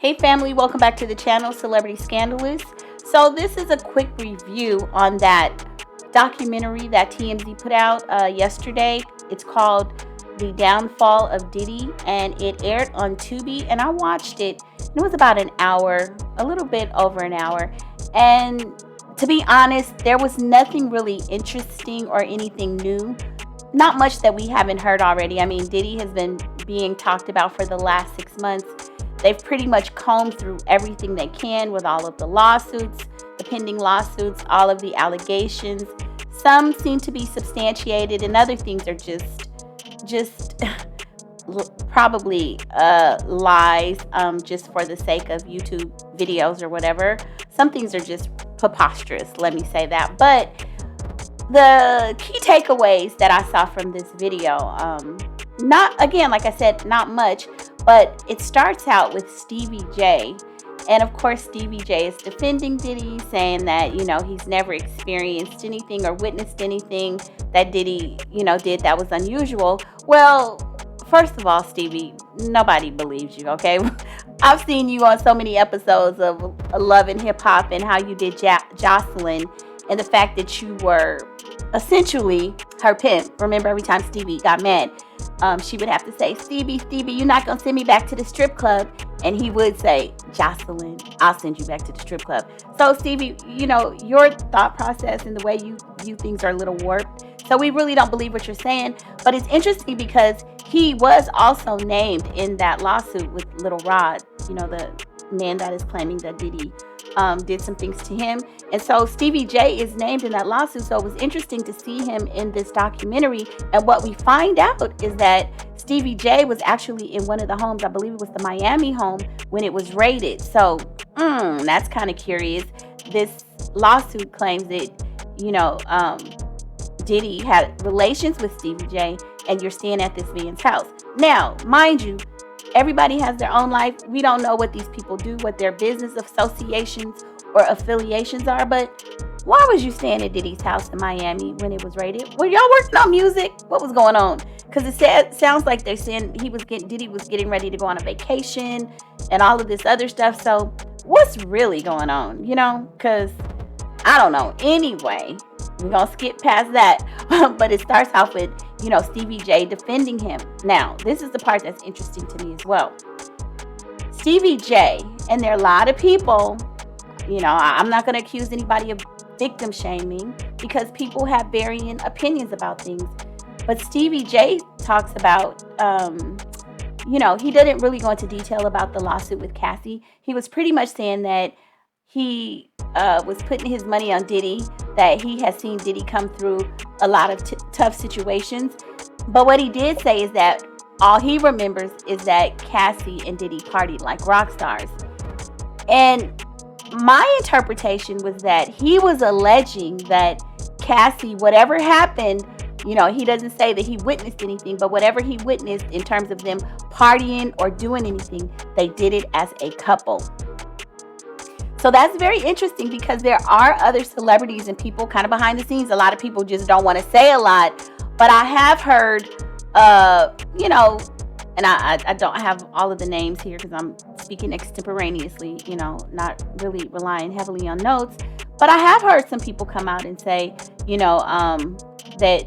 Hey family, welcome back to the channel, Celebrity Scandalous. So this is a quick review on that documentary that TMZ put out yesterday. It's called The Downfall of Diddy, and it aired on Tubi, and I watched it. It was about an hour, a little bit over an hour. And to be honest, there was nothing really interesting or anything new. Not much that we haven't heard already. I mean, Diddy has been being talked about for the last 6 months. They've pretty much combed through everything they can with all of the lawsuits, the pending lawsuits, all of the allegations. Some seem to be substantiated, and other things are just probably lies, just for the sake of YouTube videos or whatever. Some things are just preposterous, let me say that. But the key takeaways that I saw from this video, not, again, like I said, not much, but it starts out with Stevie J. And of course, Stevie J is defending Diddy, saying that, he's never experienced anything or witnessed anything that Diddy, did that was unusual. Well, first of all, Stevie, nobody believes you, okay? I've seen you on so many episodes of Love and Hip Hop and how you did Jocelyn, and the fact that you were essentially her pimp. Remember, every time Stevie got mad, she would have to say, Stevie, you're not going to send me back to the strip club. And he would say, Jocelyn, I'll send you back to the strip club. So Stevie, your thought process and the way you view things are a little warped. So we really don't believe what you're saying. But it's interesting because he was also named in that lawsuit with Little Rod, the man that is claiming that Diddy did some things to him. And so Stevie J is named in that lawsuit. So it was interesting to see him in this documentary. And what we find out is that Stevie J was actually in one of the homes, I believe it was the Miami home, when it was raided. So that's kind of curious. This lawsuit claims that, Diddy had relations with Stevie J, and you're staying at this man's house. Now, mind you, everybody has their own life. We don't know what these people do, what their business associations or affiliations are, but why was you staying at Diddy's house in Miami when it was raided? Were y'all working on music? What was going on? Because it sounds like they're saying Diddy was getting ready to go on a vacation and all of this other stuff. So what's really going on? Because I don't know. Anyway, we're going to skip past that. But it starts off with, Stevie J defending him. Now, this is the part that's interesting to me as well. Stevie J, and there are a lot of people, I'm not going to accuse anybody of victim shaming because people have varying opinions about things. But Stevie J talks about, he didn't really go into detail about the lawsuit with Cassie. He was pretty much saying that he was putting his money on Diddy, that he has seen Diddy come through a lot of tough situations. But what he did say is that all he remembers is that Cassie and Diddy partied like rock stars. And my interpretation was that he was alleging that Cassie, whatever happened, he doesn't say that he witnessed anything, but whatever he witnessed in terms of them partying or doing anything, they did it as a couple. So that's very interesting because there are other celebrities and people kind of behind the scenes. A lot of people just don't want to say a lot, but I have heard, and I don't have all of the names here because I'm speaking extemporaneously, not really relying heavily on notes. But I have heard some people come out and say, that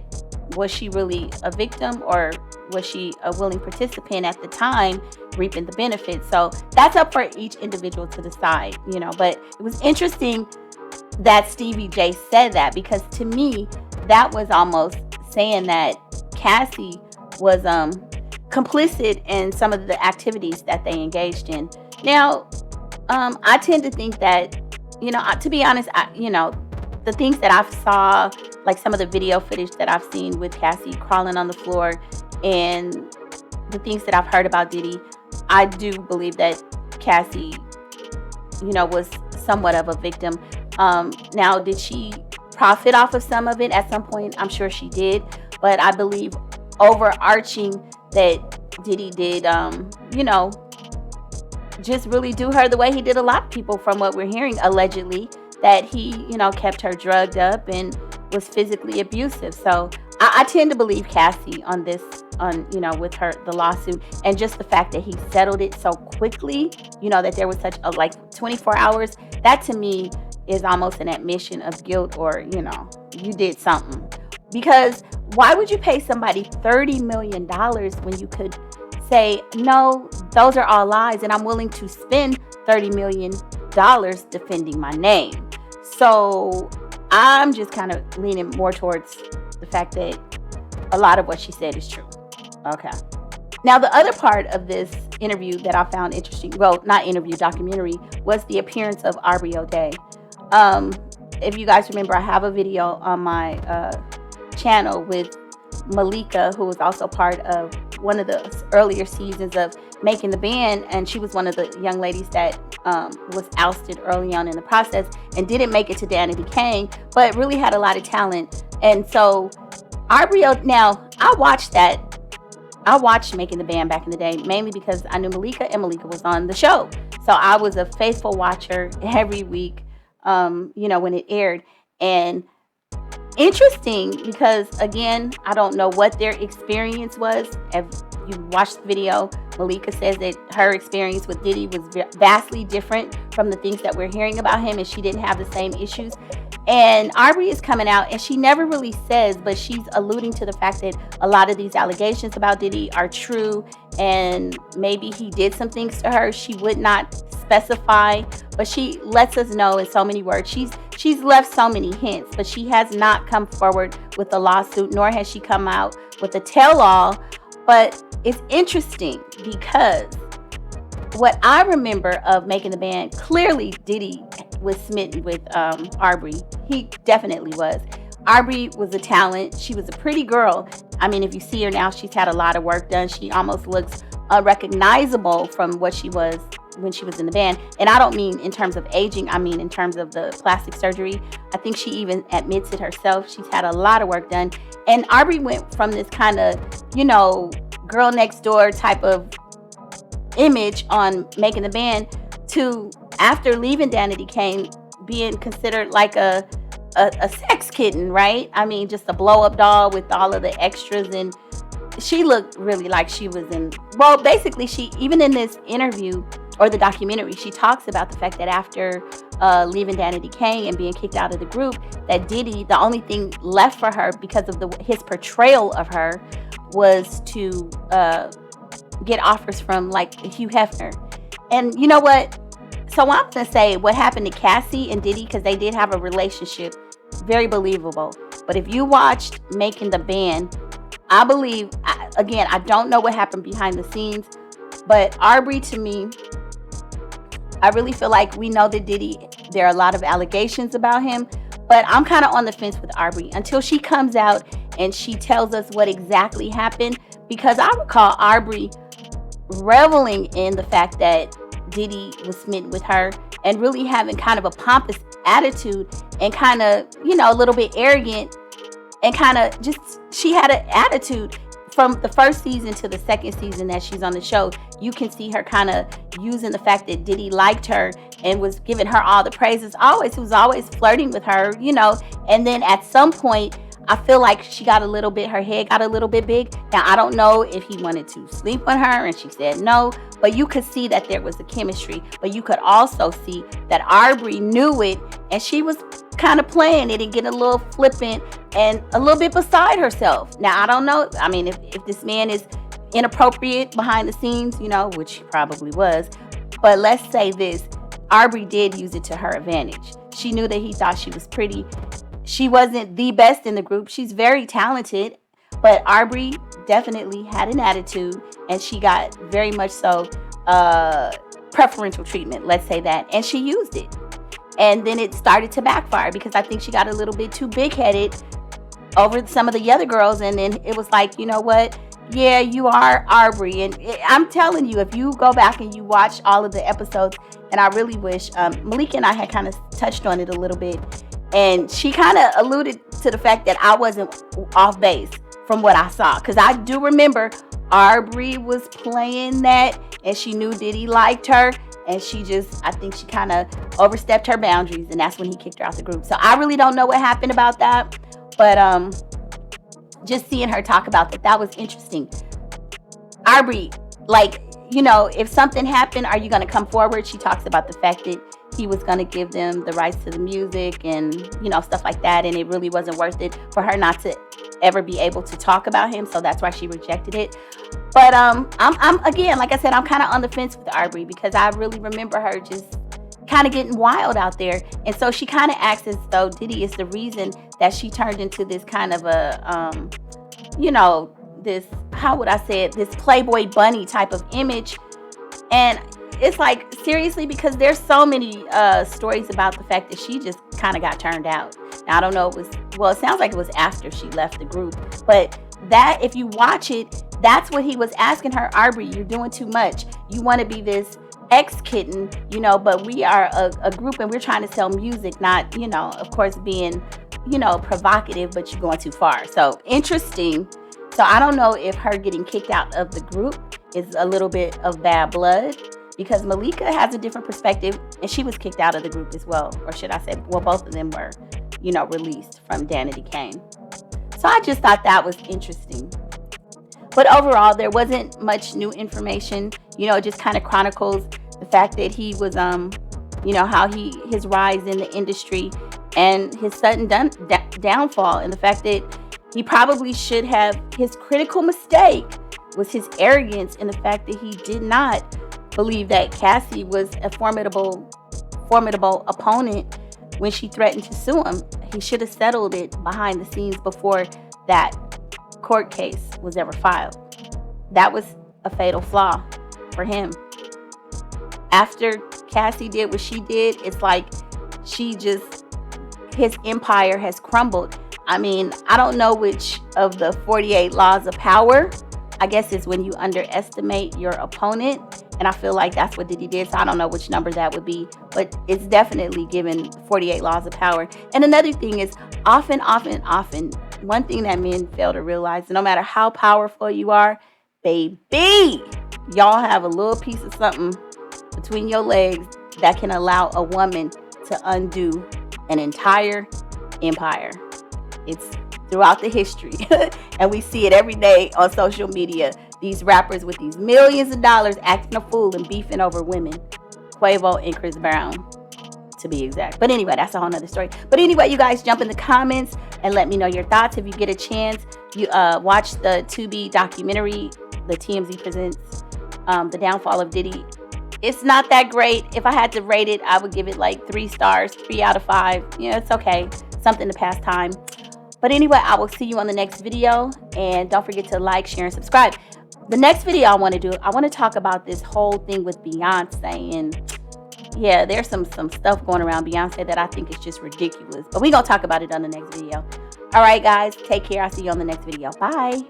was she really a victim or was she a willing participant at the time reaping the benefits? So that's up for each individual to decide, but it was interesting that Stevie J said that because to me, that was almost saying that Cassie was complicit in some of the activities that they engaged in. Now, I tend to think that, to be honest, the things that I've saw, like some of the video footage that I've seen with Cassie crawling on the floor and the things that I've heard about Diddy, I do believe that Cassie, was somewhat of a victim. Now, did she profit off of some of it at some point? I'm sure she did. But I believe overarching that Diddy did, just really do her the way he did a lot of people from what we're hearing, allegedly, that he, kept her drugged up and was physically abusive. So I tend to believe Cassie on this on, with the lawsuit, and just the fact that he settled it so quickly, that there was such a, like, 24 hours, that to me is almost an admission of guilt, or, you did something. Because why would you pay somebody $30 million when you could say, no, those are all lies, and I'm willing to spend $30 million defending my name? So I'm just kind of leaning more towards the fact that a lot of what she said is true. Okay. Now, the other part of this interview that I found interesting, well, not interview, documentary, was the appearance of Aubrey O'Day. If you guys remember, I have a video on my channel with Malika, who was also part of one of the earlier seasons of Making the Band, and she was one of the young ladies that was ousted early on in the process and didn't make it to Danity Kane, but really had a lot of talent. And so Aubrey, now I watched Making the Band back in the day, mainly because I knew Malika, and Malika was on the show. So I was a faithful watcher every week, when it aired. And interesting because, again, I don't know what their experience was. If you watched the video, Malika says that her experience with Diddy was vastly different from the things that we're hearing about him, and she didn't have the same issues. And Aubrey is coming out, and she never really says, but she's alluding to the fact that a lot of these allegations about Diddy are true, and maybe he did some things to her. She would not specify, but she lets us know in so many words. She's left so many hints, but she has not come forward with a lawsuit, nor has she come out with a tell-all. But it's interesting because what I remember of Making the Band, clearly Diddy was smitten with Aubrey. He definitely was. Aubrey was a talent. She was a pretty girl. I mean, if you see her now, she's had a lot of work done. She almost looks unrecognizable from what she was when she was in the band. And I don't mean in terms of aging. I mean in terms of the plastic surgery. I think she even admits it herself. She's had a lot of work done. And Aubrey went from this kind of, girl next door type of image on Making the Band to, after leaving Danity Kane, being considered like a sex kitten, right? I mean, just a blow-up doll with all of the extras, and she looked really like she was in, well, basically, she, even in this interview or the documentary, she talks about the fact that after leaving Danity Kane and being kicked out of the group, that Diddy, the only thing left for her because of his portrayal of her was to get offers from like Hugh Hefner. And you know what? So I'm going to say what happened to Cassie and Diddy, because they did have a relationship, very believable. But if you watched Making the Band, I believe, again, I don't know what happened behind the scenes, but Aubrey, to me, I really feel like we know that Diddy, there are a lot of allegations about him, but I'm kind of on the fence with Aubrey until she comes out and she tells us what exactly happened, because I recall Aubrey reveling in the fact that Diddy was smitten with her and really having kind of a pompous attitude and kind of, a little bit arrogant, and kind of just, she had an attitude from the first season to the second season that she's on the show. You can see her kind of using the fact that Diddy liked her and was giving her all the praises, always, was always flirting with her, and then at some point, I feel like her head got a little bit big. Now, I don't know if he wanted to sleep with her and she said no, but you could see that there was a chemistry. But you could also see that Aubrey knew it, and she was kind of playing it and getting a little flippant and a little bit beside herself. Now, I don't know. I mean, if this man is inappropriate behind the scenes, which he probably was, but let's say this, Aubrey did use it to her advantage. She knew that he thought she was pretty. She wasn't the best in the group. She's very talented, but Aubrey definitely had an attitude, and she got very much so preferential treatment, let's say that, and she used it. And then it started to backfire because I think she got a little bit too big-headed over some of the other girls, and then it was like, you know what? Yeah, you are Aubrey. And I'm telling you, if you go back and you watch all of the episodes, and I really wish, Malika and I had kind of touched on it a little bit, and she kind of alluded to the fact that I wasn't off base from what I saw. Because I do remember Aubrey was playing that, and she knew Diddy liked her. And I think she kind of overstepped her boundaries, and that's when he kicked her out the group. So I really don't know what happened about that. But just seeing her talk about that was interesting. Aubrey, like, if something happened, are you going to come forward? She talks about the fact that he was going to give them the rights to the music and, stuff like that. And it really wasn't worth it for her not to ever be able to talk about him. So that's why she rejected it. But I'm again, like I said, I'm kind of on the fence with Aubrey because I really remember her just kind of getting wild out there. And so she kind of acts as though Diddy is the reason that she turned into this kind of a, this, how would I say it, this Playboy bunny type of image. And it's like, seriously, because there's so many stories about the fact that she just kind of got turned out. Now, I don't know, it sounds like it was after she left the group. But that, if you watch it, that's what he was asking her. Aubrey, you're doing too much. You want to be this ex-kitten, but we are a group and we're trying to sell music, not, of course, being, provocative, but you're going too far. So interesting. So I don't know if her getting kicked out of the group is a little bit of bad blood, because Malika has a different perspective and she was kicked out of the group as well. Or should I say, well, both of them were, released from Danity Kane. So I just thought that was interesting. But overall, there wasn't much new information. It just kind of chronicles the fact that he was, how his rise in the industry and his sudden downfall, and the fact that he probably should have, his critical mistake was his arrogance and the fact that he did not believe that Cassie was a formidable opponent when she threatened to sue him. He should have settled it behind the scenes before that court case was ever filed. That was a fatal flaw for him. After Cassie did what she did, it's like his empire has crumbled. I mean, I don't know which of the 48 laws of power. I guess it's when you underestimate your opponent. And I feel like that's what Diddy did. So I don't know which number that would be. But it's definitely given 48 laws of power. And another thing is, often, one thing that men fail to realize, no matter how powerful you are, baby, y'all have a little piece of something between your legs that can allow a woman to undo an entire empire. It's throughout the history. And we see it every day on social media. These rappers with these millions of dollars acting a fool and beefing over women. Quavo and Chris Brown, to be exact. But anyway, that's a whole nother story. But anyway, you guys jump in the comments and let me know your thoughts. If you get a chance, you watch the Tubi documentary, the TMZ presents The Downfall of Diddy. It's not that great. If I had to rate it, I would give it like 3 stars, 3 out of 5. It's okay. Something to pass time. But anyway, I will see you on the next video. And don't forget to like, share, and subscribe. The next video I want to do, I want to talk about this whole thing with Beyonce. And yeah, there's some stuff going around Beyonce that I think is just ridiculous. But we're going to talk about it on the next video. All right, guys. Take care. I'll see you on the next video. Bye.